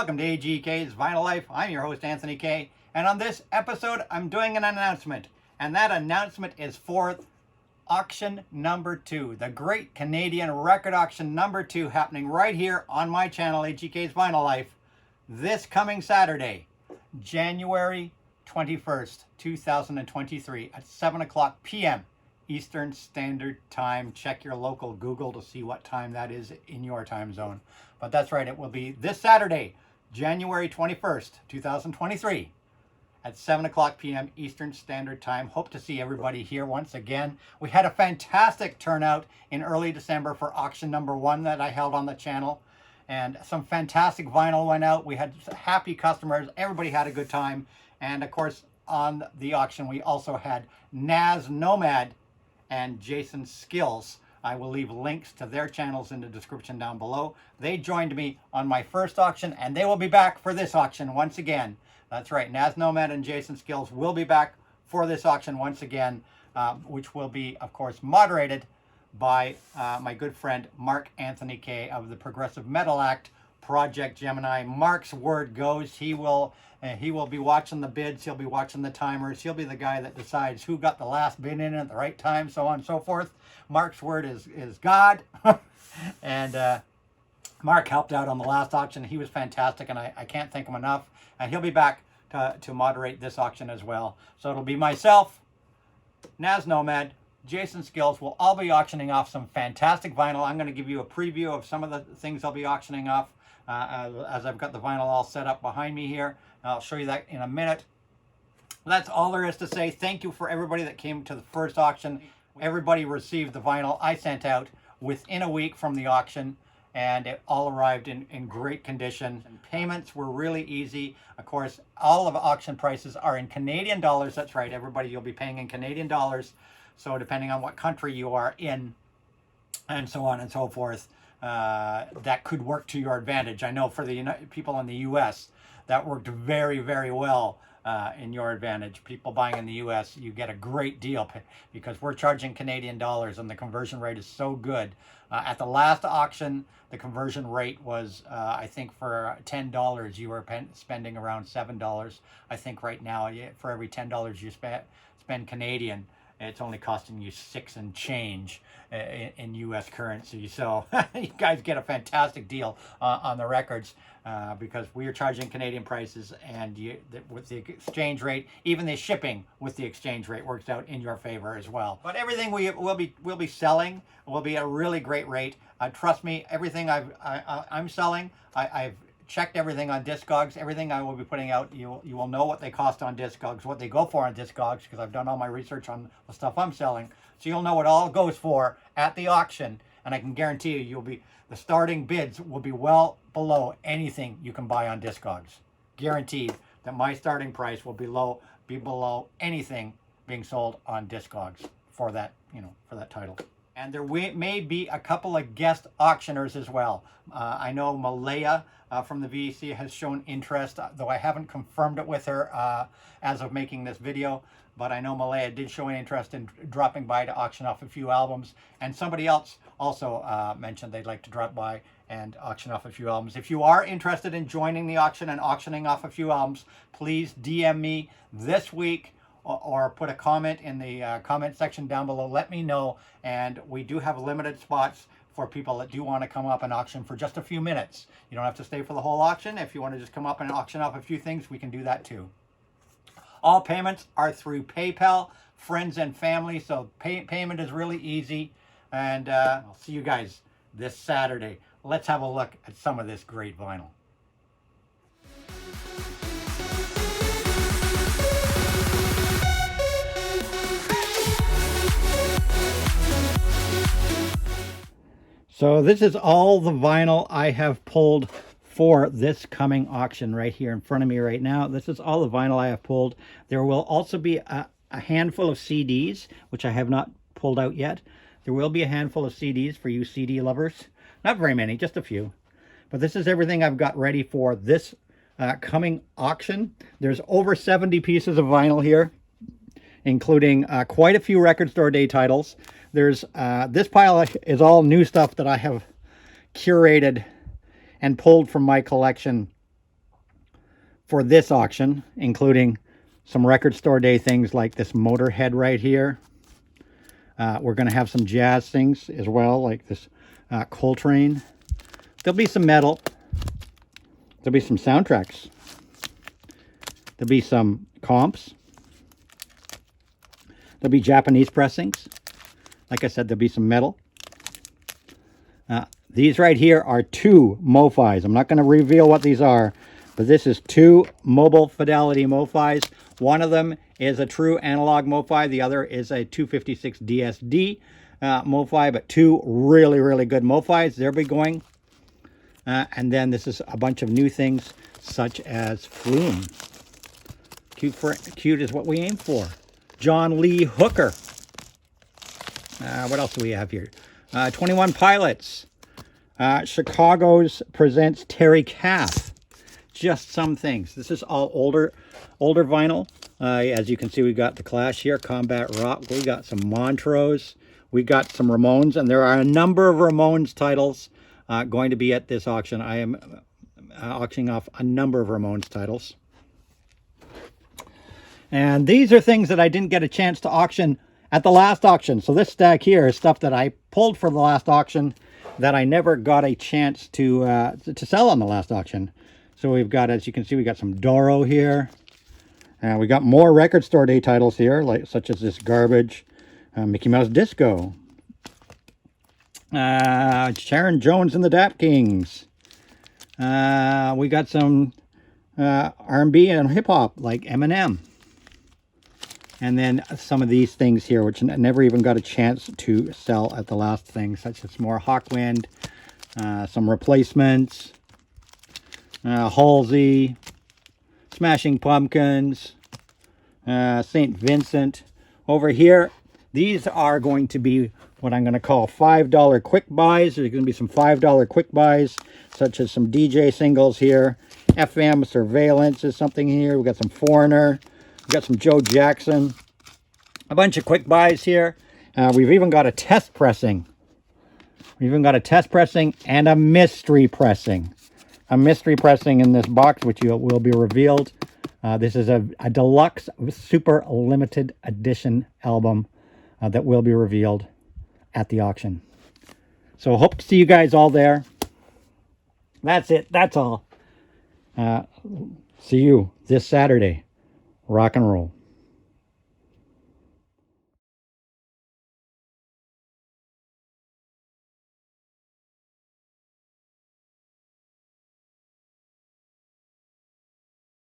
welcome to AGK's Vinyl Life. I'm your host, Anthony K. And on this episode, I'm doing an announcement. And that announcement is for auction number 2, the Great Canadian Record Auction number 2, happening right here on my channel, AGK's Vinyl Life, this coming Saturday, January 21st, 2023 at 7 o'clock p.m. Eastern Standard Time. Check your local Google to see what time that is in your time zone. But that's right, it will be this Saturday, January 21st, 2023 at 7 o'clock p.m. Eastern Standard Time. Hope to see everybody here once again. We had a fantastic turnout in early December for auction number 1 that I held on the channel. And some fantastic vinyl went out. We had happy customers. Everybody had a good time. And of course, on the auction, we also had Nazz Nomad and Jason Skilz. I will leave links to their channels in the description down below. They joined me on my first auction, and they will be back for this auction once again. That's right, Nazz Nomad and Jason Skilz will be back for this auction once again, which will be, of course, moderated by my good friend Mark Anthony K of the Progressive Metal Act Project Gemini. Mark's word goes. He will be watching the bids. He'll be watching the timers. He'll be the guy that decides who got the last bid in at the right time, so on and so forth. Mark's word is God. And Mark helped out on the last auction. He was fantastic, and I can't thank him enough. And he'll be back to moderate this auction as well. So it'll be myself, Nazz Nomad, Jason Skilz. Will all be auctioning off some fantastic vinyl. I'm going to give you a preview of some of the things I'll be auctioning off as I've got the vinyl all set up behind me here. I'll show you that in a minute. That's all there is to say. Thank you for everybody that came to the first auction. Everybody received the vinyl I sent out within a week from the auction, and it all arrived in great condition. And payments were really easy. Of course, all of auction prices are in Canadian dollars. That's right, everybody, you'll be paying in Canadian dollars. So depending on what country you are in, and so on and so forth, that could work to your advantage. I know for the people in the U.S., that worked very, very well in your advantage. People buying in the U.S., you get a great deal because we're charging Canadian dollars and the conversion rate is so good. At the last auction, the conversion rate was, I think for $10, you were spending around $7. I think right now, for every $10 you spend Canadian, it's only costing you 6 and change in U.S. currency. So you guys get a fantastic deal on the records because we are charging Canadian prices, and with the exchange rate, even the shipping with the exchange rate works out in your favor as well. But everything we'll be selling will be at a really great rate. Trust me, everything I'm selling, I've checked everything on Discogs. Everything I will be putting out, you will know what they cost on Discogs, what they go for on Discogs, because I've done all my research on the stuff I'm selling. So you'll know what all goes for at the auction, and I can guarantee you, the starting bids will be well below anything you can buy on Discogs. Guaranteed that my starting price will be below anything being sold on Discogs for that, for that title. And there may be a couple of guest auctioners as well. I know Malaya from the VEC has shown interest, though I haven't confirmed it with her as of making this video. But I know Malaya did show an interest in dropping by to auction off a few albums. And somebody else also mentioned they'd like to drop by and auction off a few albums. If you are interested in joining the auction and auctioning off a few albums, please DM me this week, or put a comment in the comment section down below. Let me know. And we do have limited spots for people that do want to come up and auction for just a few minutes. You don't have to stay for the whole auction. If you want to just come up and auction off a few things, we can do that too. All payments are through PayPal, friends and family, so payment is really easy. And I'll see you guys this Saturday. Let's have a look at some of this great vinyl. So this is all the vinyl I have pulled for this coming auction right here in front of me right now. This is all the vinyl I have pulled. There will also be a handful of CDs, which I have not pulled out yet. There will be a handful of CDs for you CD lovers. Not very many, just a few. But this is everything I've got ready for this coming auction. There's over 70 pieces of vinyl here, including quite a few Record Store Day titles. There's this pile is all new stuff that I have curated and pulled from my collection for this auction, including some record store day things like this Motorhead right here. We're going to have some jazz things as well, like this Coltrane. There'll be some metal. There'll be some soundtracks. There'll be some comps. There'll be Japanese pressings. Like I said, there'll be some metal. These right here are 2 MoFis. I'm not going to reveal what these are, but this is 2 mobile fidelity MoFis. One of them is a true analog MoFi. The other is a 256 DSD MoFi, but 2 really, really good MoFis. They'll be going. And then this is a bunch of new things, such as Flume. Cute is what we aim for. John Lee Hooker. What else do we have here? 21 Pilots. Chicago's presents Terry Kath. Just some things. This is all older vinyl. As you can see, we got The Clash here, Combat Rock. We got some Montrose. We got some Ramones, and there are a number of Ramones titles going to be at this auction. I am auctioning off a number of Ramones titles. And these are things that I didn't get a chance to auction at the last auction. So this stack here is stuff that I pulled for the last auction that I never got a chance to sell on the last auction. So we've got, as you can see, we got some Doro here. We got more record store day titles here, like such as this Garbage, Mickey Mouse Disco, Sharon Jones and the Dap Kings. We got some R&B and hip hop like Eminem. And then some of these things here, which I never even got a chance to sell at the last thing, such as more Hawkwind, some Replacements, Halsey, Smashing Pumpkins, St. Vincent. Over here, these are going to be what I'm going to call $5 quick buys. There's going to be some $5 quick buys, such as some DJ singles here. FM Surveillance is something here. We got some Foreigner. We got some Joe Jackson. A bunch of quick buys here. We've even got a test pressing. We've even got a test pressing and a mystery pressing. A mystery pressing in this box, which will be revealed. This is a deluxe super limited edition album that will be revealed at the auction. So hope to see you guys all there. That's it. That's all. See you this Saturday. Rock and roll.